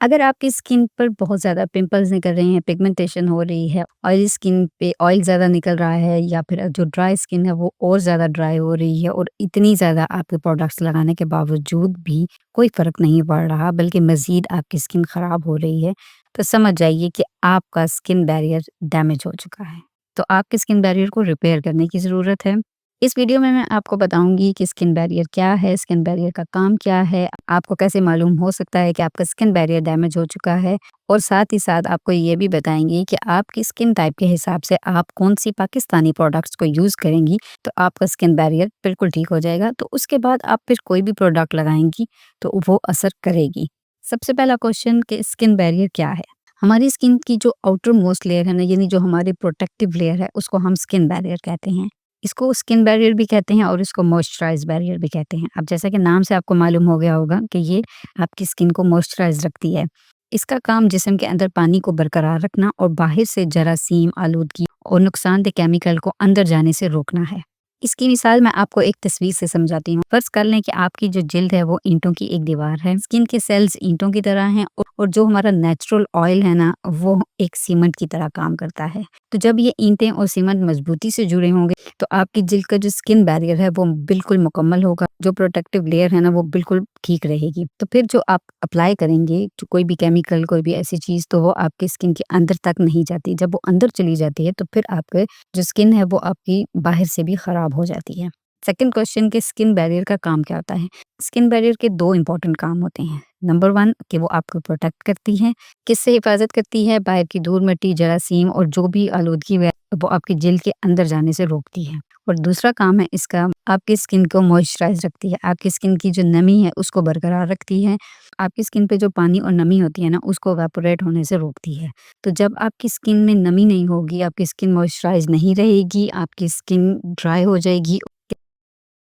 अगर आपकी स्किन पर बहुत ज़्यादा पिंपल्स निकल रहे हैं, पिगमेंटेशन हो रही है, ऑयली स्किन पे ऑयल ज़्यादा निकल रहा है या फिर जो ड्राई स्किन है वो और ज़्यादा ड्राई हो रही है और इतनी ज़्यादा आपके प्रोडक्ट्स लगाने के बावजूद भी कोई फ़र्क नहीं पड़ रहा बल्कि मज़ीद आपकी स्किन ख़राब हो रही है, तो समझ जाइए कि आपका स्किन बैरियर डैमेज हो चुका है। तो आपके स्किन बैरियर को रिपेयर करने की ज़रूरत है। इस वीडियो में मैं आपको बताऊँगी कि स्किन बैरियर क्या है, स्किन बैरियर का काम क्या है, आपको कैसे मालूम हो सकता है कि आपका स्किन बैरियर डैमेज हो चुका है और साथ ही साथ आपको ये भी बताएँगे कि आपकी स्किन टाइप के हिसाब से आप कौन-सी पाकिस्तानी प्रोडक्ट्स को यूज़ करेंगी, तो आपका स्किन बैरियर बिल्कुल ठीक हो जाएगा। तो उसके बाद आप फिर कोई भी प्रोडक्ट लगाएँगी, तो वो असर करेगी। सबसे पहला क्वेश्चन कि स्किन बैरियर क्या है? हमारी स्किन की जो आउटर मोस्ट लेयर है ना, यानी जो हमारी प्रोटेक्टिव लेयर है, उसको हम स्किन बैरियर कहते हैं। इसको स्किन बैरियर भी कहते हैं और इसको मॉइस्चराइज़ बैरियर भी कहते हैं। अब जैसा कि नाम से आपको मालूम हो गया होगा कि ये आपकी स्किन को मॉइस्चराइज़ रखती है। इसका काम जिस्म के अंदर पानी को बरकरार रखना और बाहर से जरासीम, आलूदगी और नुकसानदेह केमिकल को अंदर जाने से रोकना है। इसकी मिसाल मैं आपको एक तस्वीर से समझाती हूँ। फ़र्ज़ कर लें कि आपकी जो जिल्द है वो ईंटों की एक दीवार है। स्किन के सेल्स ईंटों की तरह हैं और जो हमारा नेचुरल ऑयल है ना, वो एक सीमेंट की तरह काम करता है। तो जब ये ईंटें और सीमेंट मज़बूती से जुड़े होंगे, तो आपकी जिल्द का जो स्किन बैरियर है वो बिल्कुल मुकम्मल होगा। जो प्रोटेक्टिव लेयर है ना, वो बिल्कुल ठीक रहेगी। तो फिर जो आप अप्लाई करेंगे, जो कोई भी केमिकल, कोई भी ऐसी चीज़, तो वो आपकी स्किन के अंदर तक नहीं जाती। जब वो अंदर चली जाती है, तो फिर आपके जो स्किन है वो आपकी बाहर से भी ख़राब हो जाती है। सेकंड क्वेश्चन कि स्किन बैरियर का काम क्या होता है? स्किन बैरियर के 2 इम्पोर्टेंट काम होते हैं। नंबर 1 कि वो आपको प्रोटेक्ट करती है। किससे हिफाज़त करती है? बाहर की धूल, मिट्टी, जरासीम और जो भी आलूदगी है वो आपकी जिल्द के अंदर जाने से रोकती है। और दूसरा काम है इसका, आपकी स्किन को मॉइस्चराइज़ रखती है। आपकी स्किन की जो नमी है उसको बरकरार रखती है। आपकी स्किन पे जो पानी और नमी होती है ना, उसको इवेपोरेट होने से रोकती है। तो जब आपकी स्किन में नमी नहीं होगी, आपकी स्किन मॉइस्चराइज़ नहीं रहेगी, आपकी स्किन ड्राई हो जाएगी।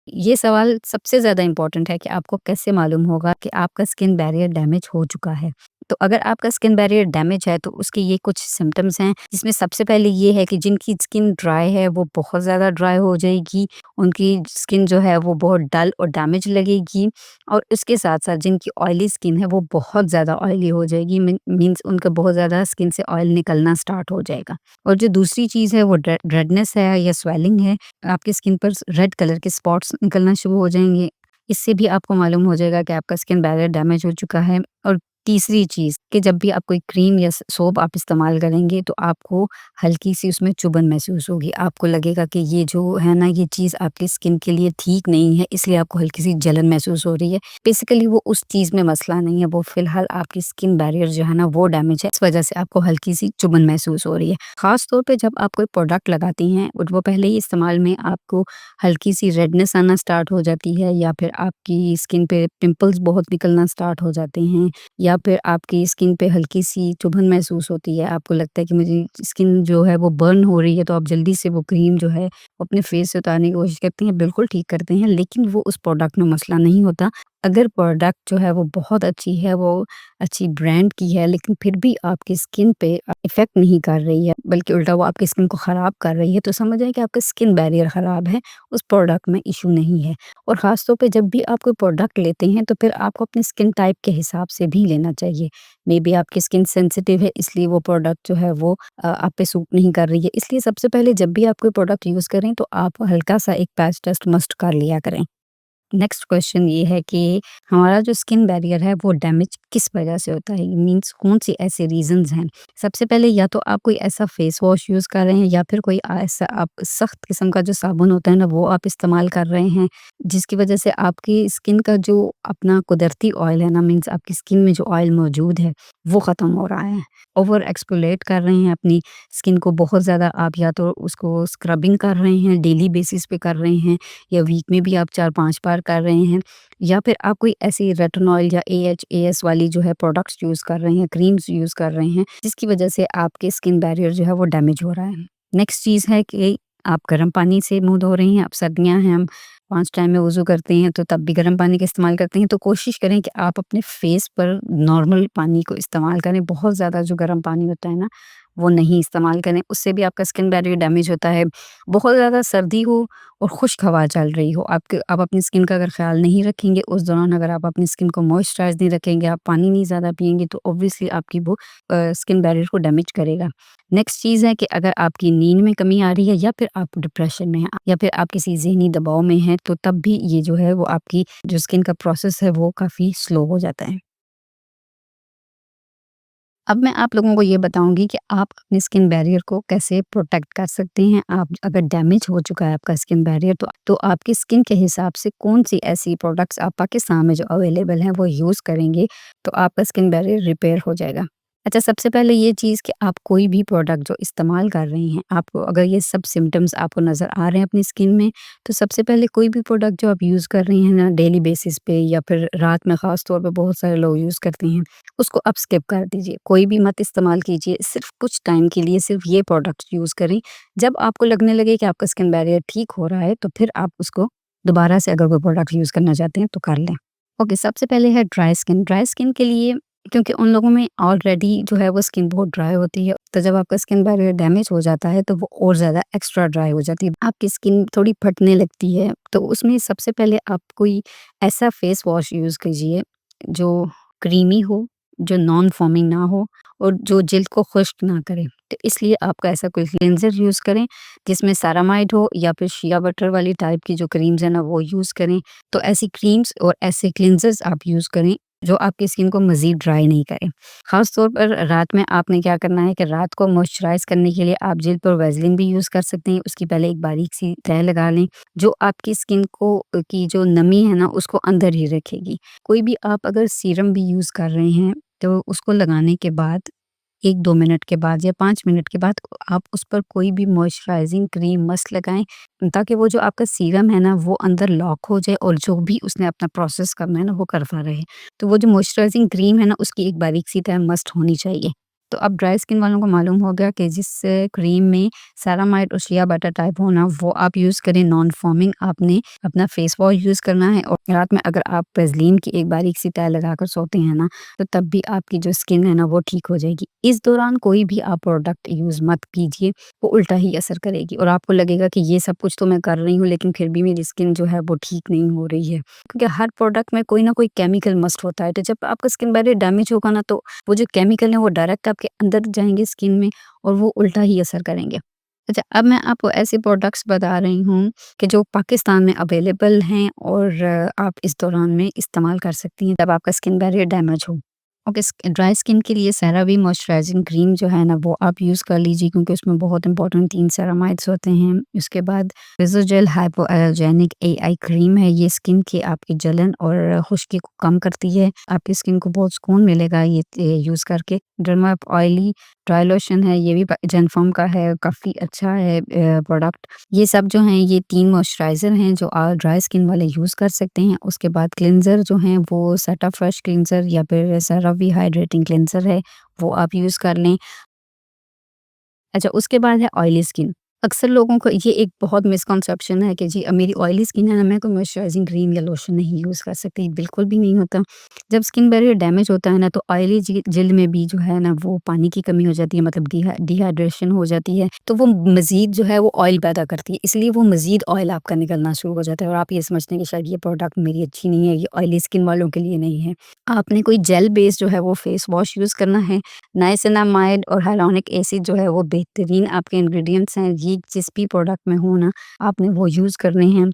ये सवाल सबसे ज़्यादा इम्पोर्टेंट है कि आपको कैसे मालूम होगा कि आपका स्किन बैरियर डैमेज हो चुका है। तो अगर आपका स्किन बैरियर डैमेज है तो उसके ये कुछ सिम्पटम्स हैं, जिसमें सबसे पहले ये है कि जिनकी स्किन ड्राई है वो बहुत ज़्यादा ड्राई हो जाएगी, उनकी स्किन जो है वो बहुत डल और डैमेज लगेगी और इसके साथ-साथ जिनकी ऑयली स्किन है वो बहुत ज़्यादा ऑयली हो जाएगी, मीन्स उनका बहुत ज़्यादा स्किन से ऑयल निकलना स्टार्ट हो जाएगा। और जो दूसरी चीज़ है वो रेडनेस है या स्वेलिंग है, आपकी स्किन पर रेड कलर के स्पॉट्स निकलना शुरू हो जाएँगे। इससे भी आपको मालूम हो जाएगा कि आपका स्किन बैरियर डैमेज हो चुका है। और तीसरी चीज़ कि जब भी आप कोई क्रीम या सोप आप इस्तेमाल करेंगे तो आपको हल्की-सी उसमें चुभन महसूस होगी। आपको लगेगा कि ये जो है ना, ये चीज़ आपकी स्किन के लिए ठीक नहीं है, इसलिए आपको हल्की-सी जलन महसूस हो रही है। बेसिकली वो उस चीज़ में मसला नहीं है, वो फ़िलहाल आपकी स्किन बैरियर जो है ना वो डैमेज है, इस वजह से आपको हल्की-सी चुभन महसूस हो रही है। ख़ास तौर पे जब आप कोई प्रोडक्ट लगाती हैं और वो पहले ही इस्तेमाल में आपको हल्की-सी रेडनेस आना स्टार्ट हो जाती है या फिर आपकी स्किन पे पिंपल्स बहुत निकलना स्टार्ट हो जाते हैं या फिर आपकी स्किन पे हल्की-सी चुभन महसूस होती है, आपको लगता है कि मेरी स्किन जो है वो बर्न हो रही है, तो आप जल्दी से वो क्रीम जो है वो अपने फेस से उतारने की कोशिश करती हैं, बिल्कुल ठीक करते हैं, लेकिन वो उस प्रोडक्ट में मसला नहीं होता। अगर प्रोडक्ट जो है वो बहुत अच्छी है, वो अच्छी ब्रांड की है, लेकिन फिर भी आपकी स्किन पे इफ़ेक्ट नहीं कर रही है, बल्कि उल्टा वो आपकी स्किन को ख़राब कर रही है, तो समझ जाएँ कि आपका स्किन बैरियर ख़राब है, उस प्रोडक्ट में इश्यू नहीं है। और ख़ास तौर पे जब भी आप कोई प्रोडक्ट लेते हैं, तो फिर आपको अपनी स्किन टाइप के हिसाब से भी लेना चाहिए। मेबी आपकी स्किन सेंसिटिव है, इसलिए वो प्रोडक्ट जो है वो आप पे सूट नहीं कर रही है। इसलिए सबसे पहले जब भी आप कोई प्रोडक्ट यूज़ करें, तो आप हल्का-सा एक पैच टेस्ट मस्ट कर लिया करें। नेक्स्ट क्वेश्चन ये है कि हमारा जो स्किन बैरियर है वो डैमेज किस वजह से होता है, मीन्स कौन सी ऐसे रीजंस हैं। सबसे पहले या तो आप कोई ऐसा फेस वॉश यूज़ कर रहे हैं या फिर कोई ऐसा आप सख्त किस्म का जो साबुन होता है ना वो आप इस्तेमाल कर रहे हैं, जिसकी वजह से आपकी स्किन का जो अपना कुदरती ऑयल है ना, मीन्स आपकी स्किन में जो ऑयल मौजूद है वो ख़त्म हो रहा है। ओवर एक्सफोलिएट कर रहे हैं अपनी स्किन को बहुत ज़्यादा, आप या तो उसको स्क्रबिंग कर रहे हैं, डेली बेसिस पे कर रहे हैं या वीक में भी आप 4-5 बार कर रहे हैं, या फिर आप कोई ऐसी रेटिनॉल या AHAS वाली जो है प्रोडक्ट्स यूज़ कर रहे हैं, क्रीम्स यूज़ कर रहे हैं, जिसकी वजह से आपके स्किन बैरियर जो है वो डैमेज हो रहा है। नेक्स्ट चीज़ है कि आप गर्म पानी से मुँह धो रही हैं, अब सर्दियाँ हैं, हम 5 टाइम में वज़ू करते हैं, तो तब भी गर्म पानी का इस्तेमाल करते हैं, तो कोशिश करें कि आप अपने फेस पर नॉर्मल पानी को इस्तेमाल करें। बहुत ज़्यादा जो गर्म पानी होता है ना, वो नहीं इस्तेमाल करें, उससे भी आपका स्किन बैरियर डैमेज होता है। बहुत ज़्यादा सर्दी हो और खुश्क हवा चल रही हो, आप अपनी स्किन का अगर ख़्याल नहीं रखेंगे, उस दौरान अगर आप अपनी स्किन को मॉइस्चराइज़ नहीं रखेंगे, आप पानी नहीं ज़्यादा पिएँगे, तो ऑब्वियसली आपकी वो स्किन बैरियर को डैमेज करेगा। नेक्स्ट चीज़ है कि अगर आपकी नींद में कमी आ रही है या फिर आप डिप्रेशन में हैं या फिर आप किसी ज़हनी दबाव में हैं, तो तब भी ये जो है वो आपकी जो स्किन का प्रोसेस है वो काफ़ी स्लो हो जाता है। अब मैं आप लोगों को ये बताऊँगी कि आप अपने स्किन बैरियर को कैसे प्रोटेक्ट कर सकते हैं। आप अगर डैमेज हो चुका है आपका स्किन बैरियर, तो आपकी स्किन के हिसाब से कौन-सी ऐसी प्रोडक्ट्स आप पाकिस्तान में जो अवेलेबल हैं वो यूज़ करेंगे, तो आपका स्किन बैरियर रिपेयर हो जाएगा। अच्छा, सबसे पहले ये चीज़ कि आप कोई भी प्रोडक्ट जो इस्तेमाल कर रहे हैं, आपको अगर ये सब सिम्पटम्स आपको नज़र आ रहे हैं अपनी स्किन में, तो सबसे पहले कोई भी प्रोडक्ट जो आप यूज़ कर रही हैं ना डेली बेसिस पे या फिर रात में ख़ास तौर पे बहुत सारे लोग यूज़ करते हैं, उसको आप स्किप कर दीजिए। कोई भी मत इस्तेमाल कीजिए, सिर्फ़ कुछ टाइम के लिए सिर्फ़ ये प्रोडक्ट्स यूज़ करें। जब आपको लगने लगे कि आपका स्किन बैरियर ठीक हो रहा है, तो फिर आप उसको दोबारा से अगर कोई प्रोडक्ट यूज़ करना चाहते हैं, तो कर लें। ओके, सबसे पहले है ड्राई स्किन। ड्राई स्किन के लिए क्योंकि उन लोगों में ऑलरेडी जो है वो स्किन बहुत ड्राई होती है, तो जब आपका स्किन बैरियर डैमेज हो जाता है, तो वो और ज़्यादा एक्स्ट्रा ड्राई हो जाती है। आपकी स्किन थोड़ी फटने लगती है, तो उसमें सबसे पहले आप कोई ऐसा फेस वॉश यूज़ कीजिए, जो क्रीमी हो, जो नॉन फ़ोमिंग ना हो और जो जिल्द को खुश्क ना करे। तो इसलिए आपका ऐसा कोई क्लींज़र यूज़ करें, जिसमें सेरामाइड हो या फिर शिया बटर वाली टाइप की जो क्रीम्स हैं ना, वो यूज़ करें। तो ऐसी क्रीम्स और ऐसे क्लींज़र्स आप यूज़ करें, जो आपकी स्किन को मज़ीद ड्राई नहीं करें। ख़ास तौर पर रात में आपने क्या करना है कि रात को मॉइस्चराइज़ करने के लिए आप जिल्द पर वैसलीन भी यूज़ कर सकते हैं। उसकी पहले एक बारीक-सी तह लगा लें, जो आपकी स्किन को की जो नमी है ना, उसको अंदर ही रखेगी। कोई भी आप अगर सीरम भी यूज़ कर रहे हैं, तो उसको लगाने के बाद 1-2 मिनट के बाद या 5 मिनट के बाद आप उस पर कोई भी मॉइस्चराइज़िंग क्रीम मस्ट लगाएँ, ताकि वो जो आपका सीरम है ना, वो अंदर लॉक हो जाए और जो भी उसने अपना प्रोसेस करना है ना, वो करता रहे। तो वो जो मॉइस्चराइज़िंग क्रीम है ना, उसकी एक बारीक-सी तह मस्ट होनी चाहिए। तो अब ड्राई स्किन वालों को मालूम हो गया कि जिस क्रीम में सेरामाइड और शिया बटर टाइप हो ना, वो आप यूज़ करें नॉन फ़ोमिंग। आपने अपना फेस वॉश यूज़ करना है और रात में अगर आप वैसलीन की एक बारीक-सी तह लगाकर सोते हैं ना, तो तब भी आपकी जो स्किन है ना वो ठीक हो जाएगी। इस दौरान कोई भी आप प्रोडक्ट यूज़ मत कीजिए, वो उल्टा ही असर करेगी और आपको लगेगा कि ये सब कुछ तो मैं कर रही हूँ, लेकिन फिर भी मेरी स्किन जो है वो ठीक नहीं हो रही है। क्योंकि हर प्रोडक्ट में कोई ना कोई केमिकल मस्ट होता है, तो जब आपका स्किन बैरियर डैमेज होगा ना, तो वो जो केमिकल हैं वो डायरेक्ट आपके अंदर जाएँगे स्किन में और वो उल्टा ही असर करेंगे। अच्छा, अब मैं आपको ऐसे प्रोडक्ट्स बता रही हूँ कि जो पाकिस्तान में अवेलेबल हैं और आप इस दौरान में इस्तेमाल कर सकती हैं जब आपका स्किन बैरियर डैमेज हो। ओके, ड्राई स्किन के लिए सेरावी मॉइस्चराइजिंग क्रीम जो है ना, वो आप यूज़ कर लीजिए, क्योंकि उसमें बहुत इंपॉर्टेंट 3 सेरामाइड्स होते हैं। उसके बाद फिज़ोजेल हाइपोअलर्जेनिक एआई क्रीम है, ये स्किन की आपकी जलन और खुश्की को कम करती है। आपकी स्किन को बहुत सुकून मिलेगा ये यूज़ करके। डर्माप ऑयली ड्राई लोशन है, ये भी जेनफॉर्म का है, काफ़ी अच्छा है प्रोडक्ट। ये सब जो हैं, ये 3 मॉइस्चराइज़र हैं जो ड्राई स्किन वाले यूज़ कर सकते हैं। उसके बाद क्लींज़र जो हैं, वो सेटाफ्रेश क्लींज़र या फिर सेरावी हाइड्रेटिंग क्लींज़र है, वो आप यूज़ कर लें। अच्छा, उसके बाद है ऑयली स्किन। अक्सर लोगों को ये एक बहुत मिसकंसेप्शन है कि जी मेरी ऑयली स्किन है ना, मैं कोई मॉइस्चराइजिंग क्रीम या लोशन नहीं यूज़ कर सकती, बिल्कुल भी नहीं होता। जब स्किन बैरियर डैमेज होता है ना, तो ऑयली जिल्द में भी जो है ना वो पानी की कमी हो जाती है, मतलब डिहाइड्रेशन हो जाती है, तो वो मज़ीद जो है वो ऑयल पैदा करती है, इसलिए वो मज़ीद ऑयल आपका निकलना शुरू हो जाता है और आप ये समझते हैं कि शायद ये प्रोडक्ट मेरी अच्छी नहीं है, ये ऑयली स्किन वालों के लिए नहीं है। आपने कोई जेल बेस जो है वो फेस वॉश यूज़ करना है। नाइसिनामाइड और hyaluronic एसिड जो है वो बेहतरीन आपके इंग्रीडिएंट्स हैं, ये जिस भी प्रोडक्ट में हो ना, आपने वो यूज़ करने हैं,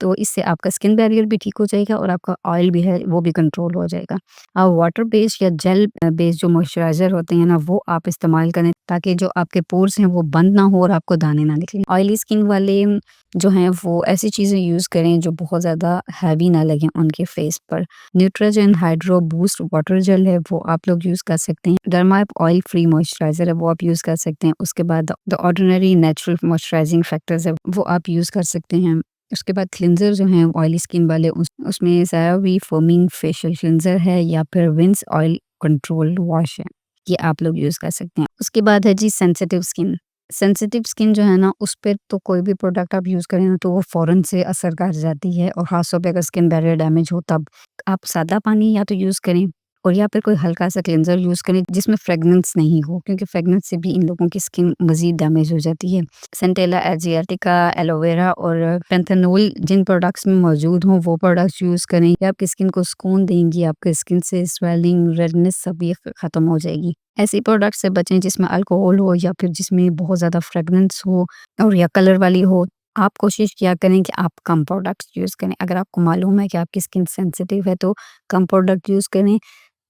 तो इससे आपका स्किन बैरियर भी ठीक हो जाएगा और आपका ऑयल भी है वो भी कंट्रोल हो जाएगा। वाटर बेस्ड या जेल बेस्ड जो मॉइस्चराइज़र होते हैं ना, वो आप इस्तेमाल करें, ताकि जो आपके पोर्स हैं वो बंद ना हो और आपको दाने ना निकलें। ऑयली स्किन वाले जो हैं वो ऐसी चीज़ें यूज़ करें जो बहुत ज़्यादा हैवी ना लगें उनके फेस पर। न्यूट्रोजन हाइड्रो बूस्ट वाटर जेल है, वो आप लोग यूज़ कर सकते हैं। डर्माप ऑयल फ्री मॉइस्चराइज़र है, वो आप यूज़ कर सकते हैं। उसके बाद the ordinary natural moisturising factors है, वो आप यूज़ कर सकते हैं। उसके बाद क्लींज़र जो हैं ऑयली स्किन वाले, उसमें सेरावी फोमिंग फेशियल क्लींज़र है या फिर विंस ऑयल कंट्रोल वॉश है, ये आप लोग यूज़ कर सकते हैं। उसके बाद है जी सेंसिटिव स्किन। सेंसिटिव स्किन जो है ना, उस पे तो कोई भी प्रोडक्ट आप यूज़ करें ना, तो वो फ़ौरन से असर कर जाती है और ख़ास तौर पे अगर स्किन बैरियर डैमेज हो तब। आप सादा पानी या तो यूज़ करें और या फिर कोई हल्का-सा क्लींज़र यूज़ करें जिसमें फ्रेगनेंस नहीं हो, क्योंकि फ्रेगनेंस से भी इन लोगों की स्किन मज़ीद डैमेज हो जाती है। सेंटेला एज़ियाटिका, एलोवेरा और पैंथेनॉल जिन प्रोडक्ट्स में मौजूद हों वो प्रोडक्ट्स यूज़ करें। ये आपकी स्किन को सुकून देंगी, आपकी स्किन से स्वेलिंग, रेडनेस सब ये ख़त्म हो जाएगी। ऐसी प्रोडक्ट से बचें जिसमें अल्कोहल हो या फिर जिसमें बहुत ज़्यादा फ्रेगनेंस हो और या कलर वाली हो। आप कोशिश किया करें कि आप कम प्रोडक्ट्स यूज़ करें। अगर आपको मालूम है कि आपकी स्किन सेंसिटिव है तो कम प्रोडक्ट यूज़ करें।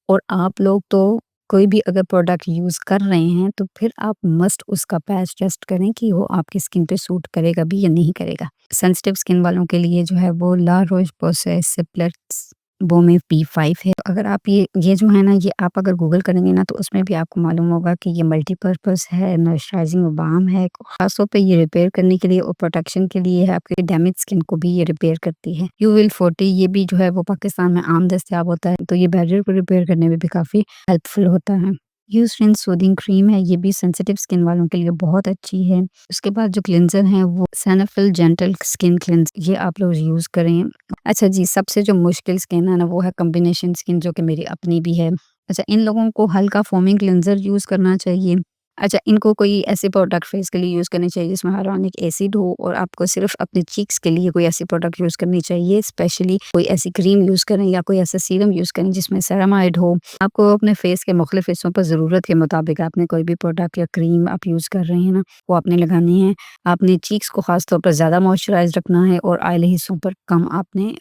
और आप लोग तो कोई भी अगर प्रोडक्ट यूज़ कर रहे हैं तो फिर आप मस्ट उसका पैच टेस्ट करें कि वो आपकी स्किन पे सूट करेगा भी या नहीं करेगा। सेंसिटिव स्किन वालों के लिए जो है वो ला रोच पोसै सिप्लेट्स वो में P5 है। अगर आप ये जो है ना ये आप अगर गूगल करेंगे ना तो उसमें भी आपको मालूम होगा कि ये मल्टीपर्पज़ है, मॉइस्चराइजिंग बाम है। ख़ास तौर पे ये रिपेयर करने के लिए और प्रोटेक्शन के लिए है, आपकी डैमेज स्किन को भी ये रिपेयर करती है। यूविल 40 ये भी जो है वो पाकिस्तान में आम दस्तयाब होता है, तो ये बैरियर को रिपेयर करने में भी काफ़ी हेल्पफुल होता है। यूसरिन सूदिंग क्रीम है, ये भी सेंसिटिव स्किन वालों के लिए बहुत अच्छी है। उसके बाद जो क्लींज़र है वो सेनाफिल जेंटल स्किन क्लींज ये आप लोग यूज़ करें। अच्छा जी, सबसे जो मुश्किल स्किन है ना वो है कॉम्बिनेशन स्किन जो कि मेरी अपनी भी है। अच्छा, इन लोगों को हल्का फोमिंग क्लींज़र यूज़ करना चाहिए। अच्छा, इनको कोई ऐसे प्रोडक्ट फेस के लिए यूज़ करने चाहिए जिसमें हाइलुरोनिक एसिड हो और आपको सिर्फ़ अपने चीक्स के लिए कोई ऐसी प्रोडक्ट यूज़ करनी चाहिए। स्पेशली कोई ऐसी क्रीम यूज़ करें या कोई ऐसा सीरम यूज़ करें जिसमें सेरामाइड हो। आपको अपने फेस के मुख्तलिफ हिस्सों पर ज़रूरत के मुताबिक आपने कोई भी प्रोडक्ट या क्रीम आप यूज़ कर रहे हैं ना, वो आपने लगानी है। आपने चीक्स को ख़ास तौर पर ज़्यादा मॉइस्चराइज़ रखना है और ऑयली हिस्सों पर कम आपने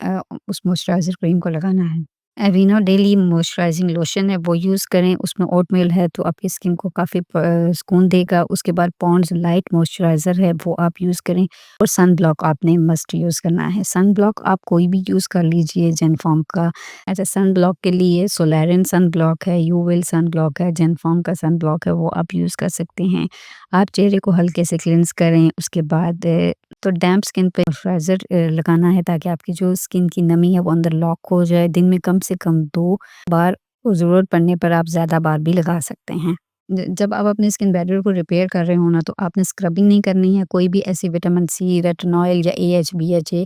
उस मॉइस्चराइज़र क्रीम को लगाना है। एविनो डेली मॉइस्चराइजिंग लोशन है वो यूज़ करें, उसमें ओटमील है तो आपकी स्किन को काफ़ी सुकून देगा। उसके बाद पॉन्ड्स लाइट मॉइस्चराइज़र है वो आप यूज़ करें और सन ब्लॉक आपने मस्ट यूज़ करना है। सन ब्लॉक आप कोई भी यूज़ कर लीजिए जेनफॉर्म का। ऐसा सन ब्लॉक के लिए सोलेरिन सन ब्लॉक है, यूविल सन ब्लॉक है, जेनफॉर्म का सन ब्लॉक है वो आप यूज़ कर सकते हैं। आप चेहरे को हल्के से क्लींस करें, उसके बाद तो डैम्प स्किन पे मॉइस्चराइज़र लगाना है ताकि आपकी जो स्किन की नमी है वो अंदर लॉक हो जाए। दिन में कम से कम 2 बार और ज़रूरत पड़ने पर आप ज़्यादा बार भी लगा सकते हैं। ज जब आप अपने स्किन बैरियर को रिपेयर कर रहे हो ना तो आपने स्क्रबिंग नहीं करनी है, कोई भी ऐसी विटामिन सी, रेटिनॉइल या AH, BHA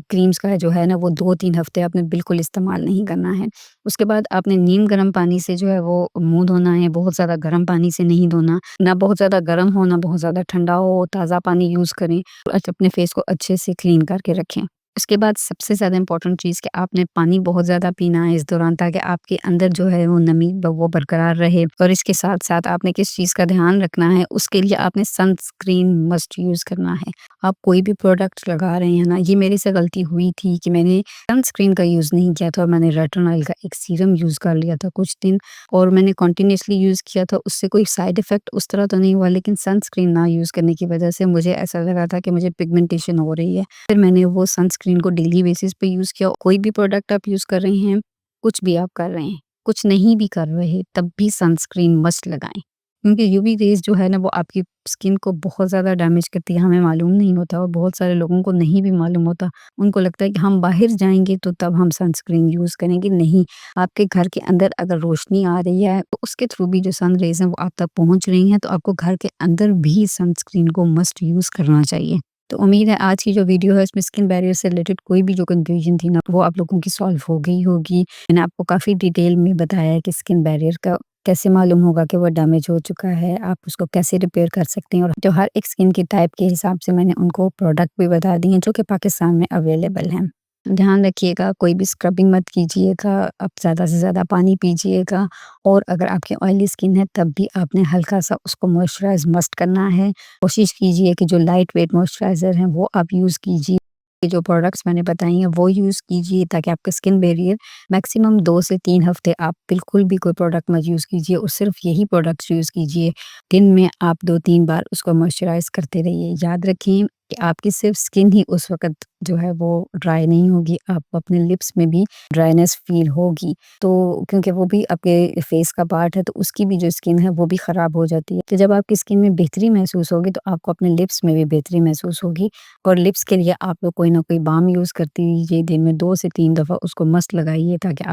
क्रीम्स का जो है ना वो 2-3 हफ्ते आपने बिल्कुल इस्तेमाल नहीं करना है। उसके बाद आपने नीम गर्म पानी से जो है वो मुँह धोना है, बहुत ज़्यादा गर्म पानी से नहीं धोना। ना बहुत ज़्यादा गर्म हो, ना बहुत ज़्यादा ठंडा हो, ताज़ा पानी यूज़ करें। अपने फेस को अच्छे से क्लीन करके रखें। उसके बाद सबसे ज़्यादा इम्पोर्टेंट चीज़ कि आपने पानी बहुत ज़्यादा पीना है इस दौरान ताकि आपके अंदर जो है वो नमी वो बरकरार रहे। और इसके साथ-साथ आपने किस चीज़ का ध्यान रखना है, उसके लिए आपने सनस्क्रीन मस्ट यूज़ करना है। आप कोई भी प्रोडक्ट लगा रहे हैं ना, ये मेरे से गलती हुई थी कि मैंने सनस्क्रीन का यूज़ नहीं किया था और मैंने रेटिनॉइल का एक सीरम यूज़ कर लिया था कुछ दिन और मैंने कंटिन्यूअसली यूज़ किया था। उससे कोई साइड इफ़ेक्ट उस तरह तो नहीं हुआ, लेकिन सनस्क्रीन ना यूज़ करने की वजह से मुझे ऐसा लगा था कि मुझे पिगमेंटेशन हो रही है। फिर मैंने वो सनस्क्रीन को डेली बेसिस पे यूज़ किया। कोई भी प्रोडक्ट आप यूज़ कर रहे हैं, कुछ भी आप कर रहे हैं, कुछ नहीं भी कर रहे तब भी सनस्क्रीन मस्ट लगाएँ। क्योंकि यूवी रेज़ जो है ना वो आपकी स्किन को बहुत ज़्यादा डैमेज करती है, हमें मालूम नहीं होता और बहुत सारे लोगों को नहीं भी मालूम होता। उनको लगता है कि हम बाहर जाएँगे तो तब हम सनस्क्रीन यूज़ करेंगे, नहीं। आपके घर के अंदर अगर रोशनी आ रही है तो उसके थ्रू भी जो सन रेज़ हैं वो आप तक पहुँच रही हैं, तो आपको घर के अंदर भी सनस्क्रीन को मस्ट यूज़ करना चाहिए। तो उम्मीद है आज की जो वीडियो है इसमें स्किन बैरियर से रिलेटेड कोई भी जो कन्फ्यूजन थी ना वो आप लोगों की सॉल्व हो गई होगी। मैंने आपको काफ़ी डिटेल में बताया है कि स्किन बैरियर का कैसे मालूम होगा कि वो डैमेज हो चुका है, आप उसको कैसे रिपेयर कर सकते हैं और जो हर एक स्किन की टाइप के हिसाब से मैंने उनको प्रोडक्ट भी बता दिए हैं जो कि पाकिस्तान में अवेलेबल हैं। ध्यान रखिएगा, कोई भी स्क्रबिंग मत कीजिएगा, आप ज़्यादा से ज़्यादा पानी पीजिएगा और अगर आपकी ऑयली स्किन है तब भी आपने हल्का-सा उसको मॉइस्चराइज़ मस्ट करना है। कोशिश कीजिए कि जो लाइट वेट मॉइस्चराइज़र हैं वो आप यूज़ कीजिए। ये जो प्रोडक्ट्स मैंने बताई हैं वो यूज़ कीजिए ताकि आपका स्किन बैरियर मैक्सिमम 2 से 3 हफ्ते आप बिल्कुल भी कोई प्रोडक्ट मत यूज़ कीजिए और सिर्फ़ यही प्रोडक्ट्स यूज़ कीजिए। दिन में आप 2-3 बार उसको मॉइस्चराइज़ करते रहिए। याद रखें कि आपकी सिर्फ़ स्किन ही उस वक़्त जो है वो ड्राई नहीं होगी, आपको अपने लिप्स में भी ड्राइनेस फ़ील होगी। तो क्योंकि वो भी आपके फेस का पार्ट है तो उसकी भी जो स्किन है वो भी ख़राब हो जाती है। तो जब आपकी स्किन में बेहतरी महसूस होगी तो आपको अपने लिप्स में भी बेहतरी महसूस होगी और लिप्स के लिए आप लोग कोई ना कोई बाम यूज़ करती रहिए। दिन में 2 से 3 दफ़ा उसको मस्ट लगाइए ताकि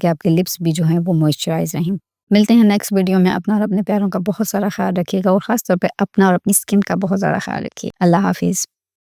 आपके लिप्स भी जो हैं वो मॉइस्चराइज़ रहें। मिलते हैं नेक्स्ट वीडियो में। अपना और अपने प्यारों का बहुत सारा ख़्याल रखिएगा और ख़ास तौर पे अपना और अपनी स्किन का बहुत ज़्यादा ख़्याल रखिए। अल्लाह हाफ़िज़।